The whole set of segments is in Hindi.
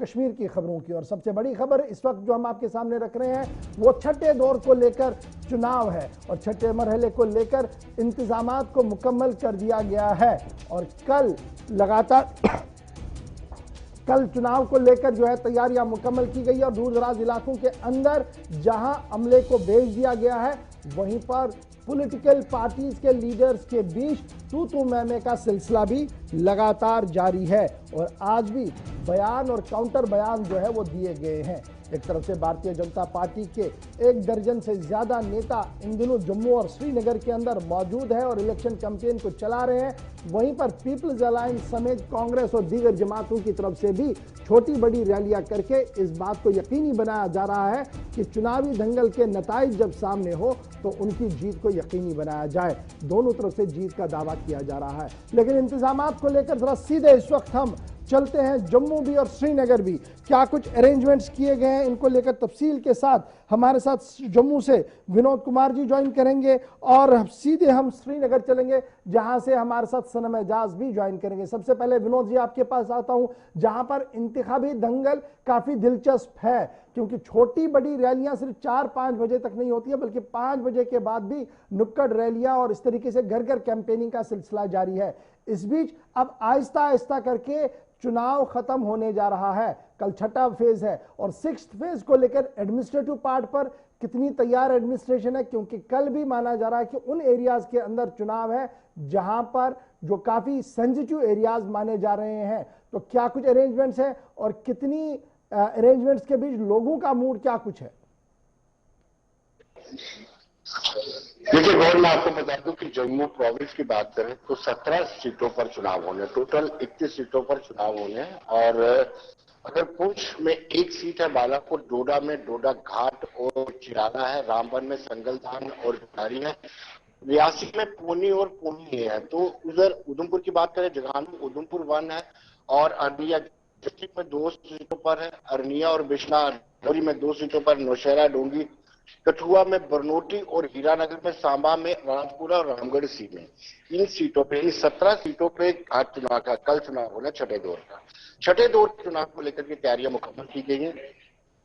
कश्मीर की खबरों की। और सबसे बड़ी खबर इस वक्त जो हम आपके सामने रख रहे हैं वो छठे दौर को लेकर चुनाव है और छठे मरहले को लेकर इंतजामात को मुकम्मल कर दिया गया है। और कल लगातार कल चुनाव को लेकर जो है तैयारियां मुकम्मल की गई और दूर दराज इलाकों के अंदर जहां अमले को भेज दिया गया है वहीं पर पॉलिटिकल पार्टीज के लीडर्स के बीच तू मैं का सिलसिला भी लगातार जारी है। और आज भी बयान और काउंटर बयान जो है वो दिए गए हैं। एक तरफ से भारतीय जनता पार्टी के 1 दर्जन से ज्यादा नेता इन दिनों जम्मू और श्रीनगर के अंदर मौजूद है और इलेक्शन कैंपेन को चला रहे हैं। वहीं पर पीपल्स अलायंस समेत कांग्रेस और दीगर जमातों की तरफ से भी छोटी बड़ी रैलियां करके इस बात को यकीनी बनाया जा रहा है कि चुनावी दंगल के नताइज जब सामने हो तो उनकी जीत को यकीनी बनाया जाए। दोनों तरफ से जीत का दावा किया जा रहा है। लेकिन इंतजामात को लेकर जरा सीधे इस वक्त हम चलते हैं जम्मू भी और श्रीनगर भी। क्या कुछ अरेंजमेंट्स किए गए हैं इनको लेकर तफसील के साथ हमारे साथ जम्मू से विनोद कुमार जी ज्वाइन करेंगे और सीधे हम श्रीनगर चलेंगे जहां से हमारे साथ सनम एजाज भी ज्वाइन करेंगे। सबसे पहले विनोद जी आपके पास आता हूं जहां पर इंतखाबी दंगल काफी दिलचस्प है क्योंकि छोटी बड़ी रैलियां सिर्फ 4-5 बजे तक नहीं होती है बल्कि 5 बजे के बाद भी नुक्कड़ रैलियां और इस तरीके से घर घर कैंपेनिंग का सिलसिला जारी है। इस बीच अब आहिस्ता आहिस्ता करके चुनाव खत्म होने जा रहा है। कल छठा फेज है और 6th फेज को लेकर एडमिनिस्ट्रेटिव पार्ट पर कितनी तैयार एडमिनिस्ट्रेशन है क्योंकि कल भी माना जा रहा है कि उन एरियाज के अंदर चुनाव है जहां पर जो काफी सेंसिटिव एरियाज माने जा रहे हैं। तो क्या कुछ अरेंजमेंट्स है और कितनी अरेंजमेंट्स के बीच लोगों का मूड क्या कुछ है? देखिए गौर, मैं आपको बता दूं कि जम्मू प्रोविंस की बात करें तो 17 सीटों पर चुनाव होने, टोटल 21 सीटों पर चुनाव होने। और अगर पुंछ में 1 सीट है, बालाकोट डोडा में डोडा घाट और चिराला है, रामबन में संगलदान और भिखारी है, रियासी में पूनी और पूनी है। तो उधर उधमपुर की बात करें, जगानू उधमपुर 1 है और अरनिया डिस्ट्रिक्ट में 2 सीटों पर है, अरनिया और बिश्ना डोरी में 2 सीटों पर, नौशहरा डोंगी कठुआ में, बरनोटी और हीरानगर में, सांबा में, राजपुरा और रामगढ़ सी में, इन सीटों पे, इन 17 सीटों पे आज चुनाव का कल चुनाव होना छठे दौर का। छठे दौर चुनाव को लेकर के तैयारियां मुकम्मल की गई हैं,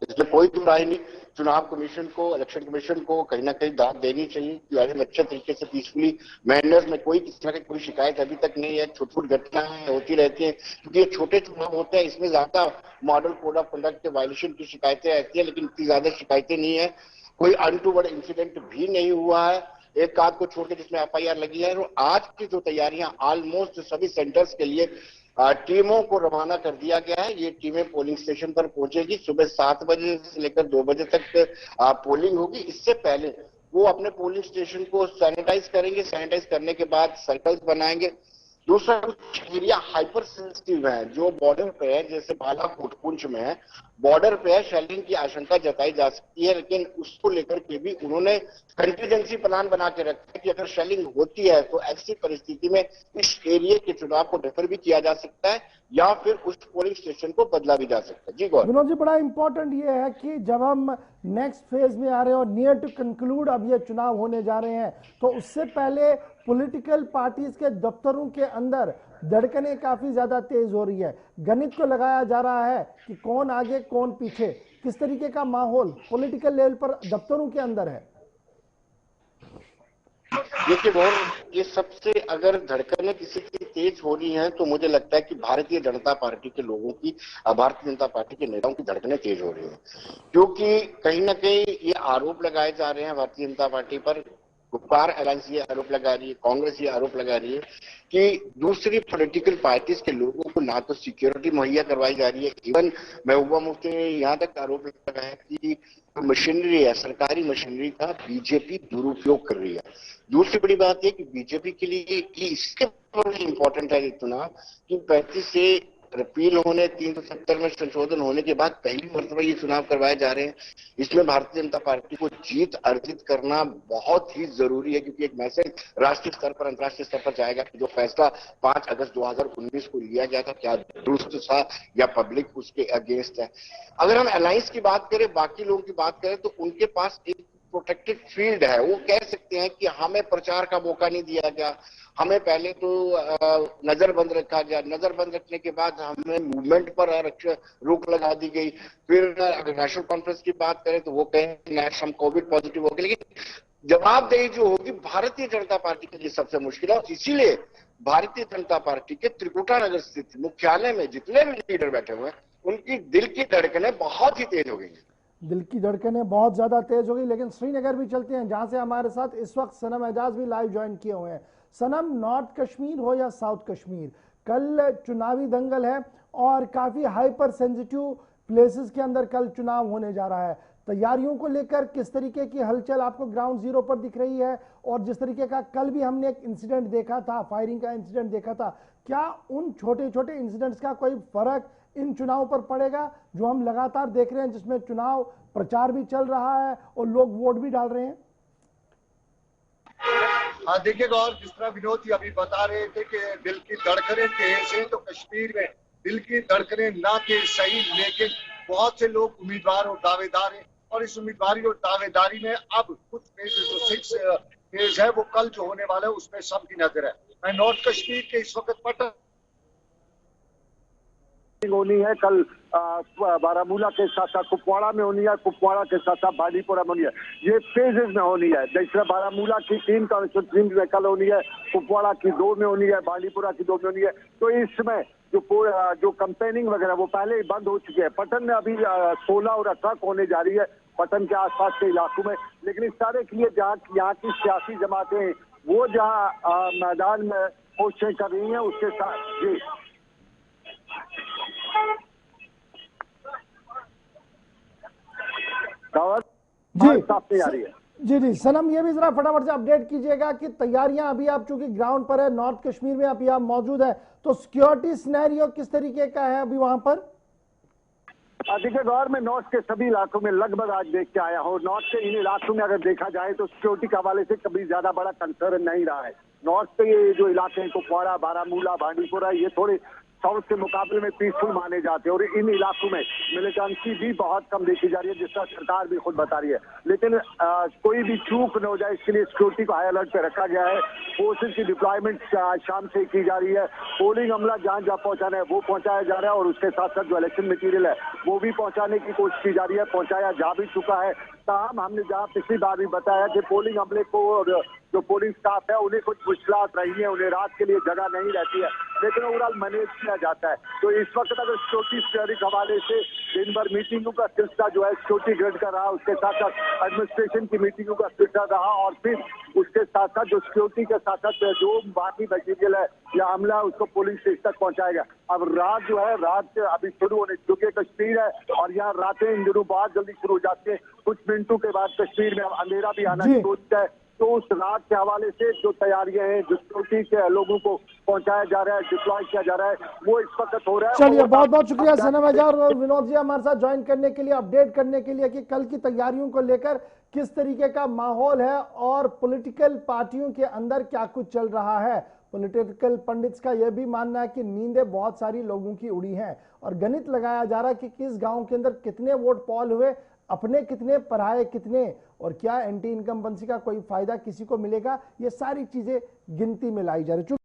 इसमें कोई दो राय नहीं। चुनाव कमीशन को, इलेक्शन कमीशन को कहीं ना कहीं दाद देनी चाहिए कि यार अच्छे तरीके से पीसफुली मैनर्स में कोई किसी तरह की कोई शिकायत अभी तक नहीं है। छोटी छोटी घटनाएं होती रहती हैं क्योंकि ये छोटे चुनाव होते हैं, इसमें ज्यादा मॉडल कोड ऑफ कंडक्ट के वायलेशन की शिकायतें रहती है, लेकिन इतनी ज्यादा शिकायतें नहीं है। कोई अनटूवर्ड इंसिडेंट भी नहीं हुआ है, एक आध को छोड़ के जिसमें एफआईआर लगी है। और आज की जो तैयारियां ऑलमोस्ट सभी सेंटर्स के लिए टीमों को रवाना कर दिया गया है। ये टीमें पोलिंग स्टेशन पर पहुंचेगी, सुबह 7 बजे से लेकर 2 बजे तक पोलिंग होगी। इससे पहले वो अपने पोलिंग स्टेशन को सैनिटाइज करेंगे, सैनिटाइज करने के बाद सर्कल्स बनाएंगे। दूसरा, कुछ एरिया हाइपर सेंसिटिव है जो बॉर्डर पे है, जैसे बालाकोट पुंछ में है, बॉर्डर पे है, शेलिंग की आशंका जताई जा सकती है, लेकिन उसको लेकर के भी उन्होंने कंटीजेंसी प्लान बना के रखा है कि अगर शेलिंग होती है तो ऐसी परिस्थिति में इस एरिया के चुनाव को डेफर भी किया जा सकता है या फिर उस पोलिंग स्टेशन को बदला भी जा सकता है। जी गौर। विनोद जी, बड़ा इंपॉर्टेंट ये है कि जब हम नेक्स्ट फेज में आ रहे हैं और नियर टू कंक्लूड अब ये चुनाव होने जा रहे हैं तो उससे पहले पॉलिटिकल पार्टीज के दफ्तरों के अंदर धड़कनें काफी ज्यादा तेज हो रही है। गणित को लगाया जा रहा है कि कौन आगे कौन पीछे, किस तरीके का माहौल पॉलिटिकल लेवल पर दफ्तरों के अंदर है? देखिए और ये सबसे अगर धड़कनें किसी की तेज हो रही हैं तो मुझे लगता है कि भारतीय जनता पार्टी के लोगों की, भारतीय जनता पार्टी के नेताओं की धड़कनें तेज हो रही हैं, क्योंकि कहीं ना कहीं ये आरोप लगाए जा रहे हैं भारतीय जनता पार्टी पर। गुप्कार अलायंस ये आरोप लगा रही है, कांग्रेस ये आरोप लगा रही है कि दूसरी पॉलिटिकल पार्टीज के लोगों को ना तो सिक्योरिटी मुहैया करवाई जा रही है। इवन महबूबा मुफ्ती ने यहाँ तक आरोप लगाया कि मशीनरी है, सरकारी मशीनरी का बीजेपी दुरुपयोग कर रही है। दूसरी बड़ी बात यह कि बीजेपी के लिए कि इसके इम्पोर्टेंट है चुनाव कि 35 से रिपील होने, 370 में संशोधन होने के बाद पहली मर्तबा ये चुनाव करवाए जा रहे हैं। इसमें भारतीय जनता पार्टी को जीत अर्जित करना बहुत ही जरूरी है क्योंकि एक मैसेज राष्ट्रीय स्तर पर, अंतर्राष्ट्रीय स्तर पर जाएगा कि जो फैसला 5 अगस्त 2019 को लिया गया था क्या दुरुस्त था या पब्लिक उसके अगेंस्ट है। अगर हम अलायंस की बात करें, बाकी लोगों की बात करें तो उनके पास एक प्रोटेक्टेड फील्ड है। वो कह सकते हैं कि हमें प्रचार का मौका नहीं दिया गया, हमें पहले तो नजरबंद रखा गया, नजरबंद रखने के बाद हमें मूवमेंट पर रोक लगा दी गई। फिर अगर नेशनल कॉन्फ्रेंस की बात करें तो वो कहें हम कोविड पॉजिटिव हो गए, लेकिन जवाबदेही जो होगी भारतीय जनता पार्टी के लिए सबसे मुश्किल है। और इसीलिए भारतीय जनता पार्टी के त्रिकुटा नगर स्थित मुख्यालय में जितने भी लीडर बैठे हुए हैं, उनकी दिल की धड़कनें बहुत ही तेज हो गई हैं। दिल की धड़कनें बहुत ज्यादा तेज हो गई। लेकिन श्रीनगर भी चलते हैं, जहां से हमारे साथ इस वक्त सनम एजाज भी लाइव ज्वाइन किए हुए हैं। सनम, नॉर्थ कश्मीर हो या साउथ कश्मीर, कल चुनावी दंगल है और काफी हाइपर सेंसिटिव प्लेसेस के अंदर कल चुनाव होने जा रहा है। तैयारियों को लेकर किस तरीके की हलचल आपको ग्राउंड जीरो पर दिख रही है? और जिस तरीके का कल भी हमने एक इंसिडेंट देखा था, फायरिंग का इंसिडेंट देखा था, क्या उन छोटे छोटे इंसिडेंट्स का कोई फर्क इन चुनाव पर पड़ेगा जो हम लगातार देख रहे हैं, जिसमें चुनाव प्रचार भी चल रहा है और लोग वोट भी डाल रहे हैं? हाँ देखिए गौर, जिस तरह विनोद जी अभी बता रहे थे कि दिल की धड़कनें तेज हैं, तो कश्मीर में दिल की धड़कनें ना तेज सही, लेकिन बहुत से लोग उम्मीदवार और दावेदार हैं। और इस उम्मीदवारी और दावेदारी में अब कुछ फेज जो 6 फेज है वो कल जो होने वाला है उसमें सबकी नजर है। मैं नॉर्थ कश्मीर के इस वक्त पटना होनी है, कल बारामूला के साथ साथ कुपवाड़ा में होनी है, कुपवाड़ा के साथ साथ बांदीपुरा में होनी है। ये फेजेस में होनी है। जैसे बारामूला की 3 कॉन्स्टिट्यूएंसी में कल होनी है, कुपवाड़ा की 2 में होनी है, बांदीपुरा की 2 में होनी है। तो इसमें जो कंपेनिंग वगैरह वो पहले ही बंद हो चुके हैं। पटन में अभी 16 और 18 को होने जा रही है, पटन के आसपास के इलाकों में। लेकिन इस सारे के लिए जहाँ यहाँ की सियासी जमातें वो जहाँ मैदान में कोशिशें कर रही हैं, उसके साथ जी जी साफ तैयारी है। जी सनम, ये भी जरा फटाफट से अपडेट कीजिएगा कि तैयारियां अभी आप चूंकि ग्राउंड पर है, नॉर्थ कश्मीर में अभी आप मौजूद है, तो सिक्योरिटी सिनेरियो किस तरीके का है अभी वहां पर? देखिए गौर, में नॉर्थ के सभी इलाकों में लगभग आज देख के आया हूँ। नॉर्थ के इन इलाकों में अगर देखा जाए तो सिक्योरिटी के हवाले से कभी ज्यादा बड़ा कंसर्न नहीं रहा है। नॉर्थ के ये जो इलाके हैं, कुपवाड़ा, बारामूला, बांदीपुरा, ये थोड़े साउथ के मुकाबले में पीसफुल माने जाते हैं। और इन इलाकों में मिलिटेंसी भी बहुत कम देखी जा रही है, जिसका सरकार भी खुद बता रही है। लेकिन कोई भी चूक न हो जाए, इसके लिए सिक्योरिटी को हाई अलर्ट पे रखा गया है। फोर्सेज की डिप्लॉयमेंट शाम से की जा रही है। पोलिंग अमला जहाँ जहाँ पहुंचाना है वो पहुंचाया जा रहा है, और उसके साथ साथ जो इलेक्शन मटीरियल है वो भी पहुंचाने की कोशिश की जा रही है। पहुंचाया जा भी चुका है। ताहम हमने जहाँ पिछली बार भी बताया कि पोलिंग अमले को और जो पोलिंग स्टाफ है उन्हें कुछ मुश्किलात रही है, उन्हें रात के लिए जगह नहीं रहती है, लेकिन ओवरऑल मैनेज किया जाता है। तो इस वक्त अगर सिक्योरिटी शेयरिंग के हवाले से दिन भर मीटिंगों का सिलसिला जो है सिक्योरिटी गार्ड का रहा, उसके साथ साथ एडमिनिस्ट्रेशन की मीटिंगों का सिलसिला रहा, और फिर उसके साथ साथ जो सिक्योरिटी के साथ साथ जो बाकी मटीरियल है या अमला उसको पोलिंग स्टेशन तक पहुंचाएगा। अब रात जो है, रात अभी शुरू होने चुके कश्मीर है, और यहाँ रातें इन दिनों बहुत जल्दी शुरू हो जाती है। कुछ मिनटों के बाद कश्मीर में अंधेरा भी आना शुरू होता है। तो उस रात के हवाले से जो तैयारियां हैं, जो सिक्योरिटी के लोगों को पहुंचाया जा रहा है, डिप्लॉय किया जा रहा है, वो इस वक्त हो रहा है। चलिए, बहुत बहुत शुक्रिया सनम एजाज और विनोद जी हमारे साथ ज्वाइन करने के लिए, अपडेट करने के लिए कि कल की तैयारियों को लेकर किस तरीके का माहौल है और पॉलिटिकल पार्टियों के अंदर क्या कुछ चल रहा है। पॉलिटिकल पंडित्स का यह भी मानना है कि नींदें बहुत सारी लोगों की उड़ी हैं और गणित लगाया जा रहा है कि किस गांव के अंदर कितने वोट पॉल हुए, अपने कितने, पराये कितने, और क्या एंटी इनकम्बेंसी का कोई फायदा किसी को मिलेगा। ये सारी चीजें गिनती में लाई जा रही है।